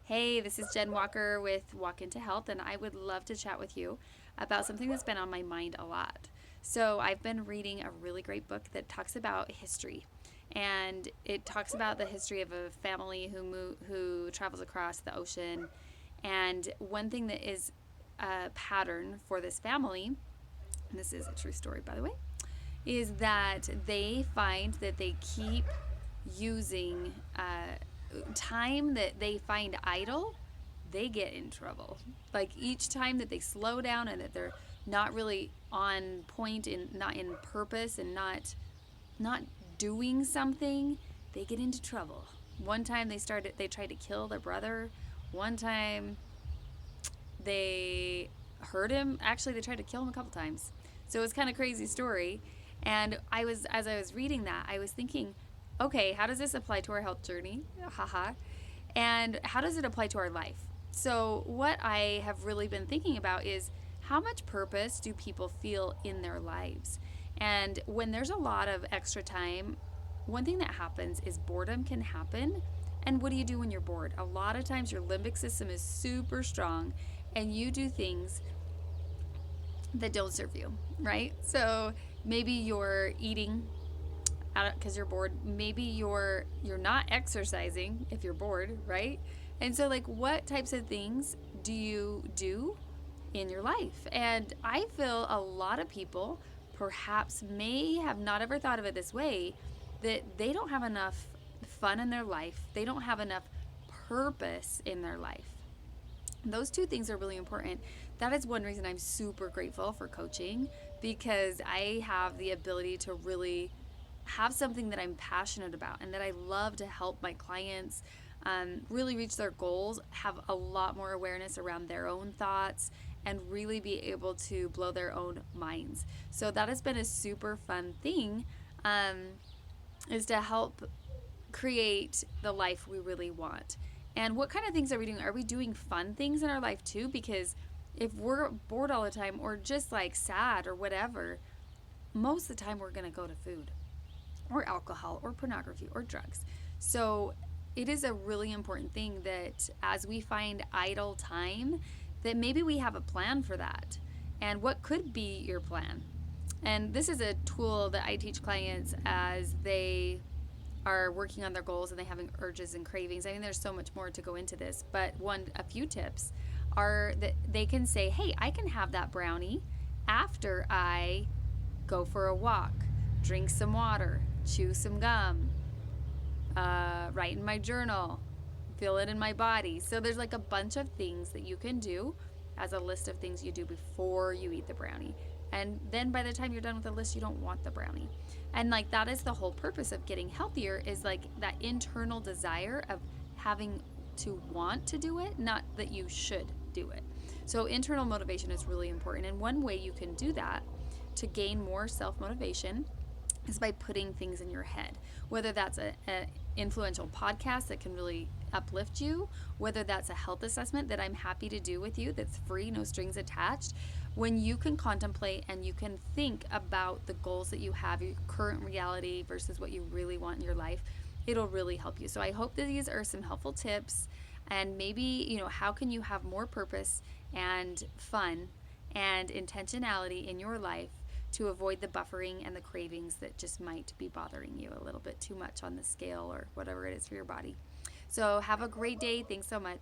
Hey, this is Jen Walker with Walk Into Health, and I would love to chat with you about something that's been on my mind a lot. So, I've been reading a really great book that talks about history, and it talks about the history of a family who travels across the ocean. And one thing that is a pattern for this family, and this is a true story, by the way, is that they find that they keep using time that they find idle, they get in trouble. Like each time that they slow down and that they're not really on point and not in purpose and not doing something, they get into trouble. One time they tried to kill their brother. One time they hurt him. Actually, they tried to kill him a couple times. So it was kind of crazy story. And as I was reading that, I was thinking, okay, how does this apply to our health journey? Haha. And how does it apply to our life? So what I have really been thinking about is how much purpose do people feel in their lives? And when there's a lot of extra time, one thing that happens is boredom can happen. And what do you do when you're bored? A lot of times your limbic system is super strong and you do things that don't serve you, right? So maybe you're eating because you're bored. Maybe you're not exercising if you're bored, right? And so like what types of things do you do in your life? And I feel a lot of people perhaps may have not ever thought of it this way, that they don't have enough fun in their life. They don't have enough purpose in their life. Those two things are really important. That is one reason I'm super grateful for coaching, because I have the ability to really have something that I'm passionate about and that I love to help my clients really reach their goals, have a lot more awareness around their own thoughts, and really be able to blow their own minds. So that has been a super fun thing, is to help create the life we really want. And what kind of things are we doing? Are we doing fun things in our life too? Because if we're bored all the time or just like sad or whatever, most of the time we're going to go to food or alcohol or pornography or drugs. So it is a really important thing that as we find idle time, that maybe we have a plan for that. And what could be your plan? And this is a tool that I teach clients as they are working on their goals and they having urges and cravings. I mean, there's so much more to go into this, but a few tips are that they can say, hey, I can have that brownie after I go for a walk, drink some water, chew some gum, write in my journal, feel it in my body. So there's like a bunch of things that you can do as a list of things you do before you eat the brownie. And then by the time you're done with the list, you don't want the brownie. And like that is the whole purpose of getting healthier, is like that internal desire of having to want to do it, not that you should do it. So internal motivation is really important. And one way you can do that to gain more self-motivation is by putting things in your head, whether that's a influential podcast that can really uplift you, whether that's a health assessment that I'm happy to do with you that's free, no strings attached. When you can contemplate and you can think about the goals that you have, your current reality versus what you really want in your life, it'll really help you. So I hope that these are some helpful tips, and maybe, how can you have more purpose and fun and intentionality in your life to avoid the buffering and the cravings that just might be bothering you a little bit too much on the scale or whatever it is for your body. So have a great day. Thanks so much.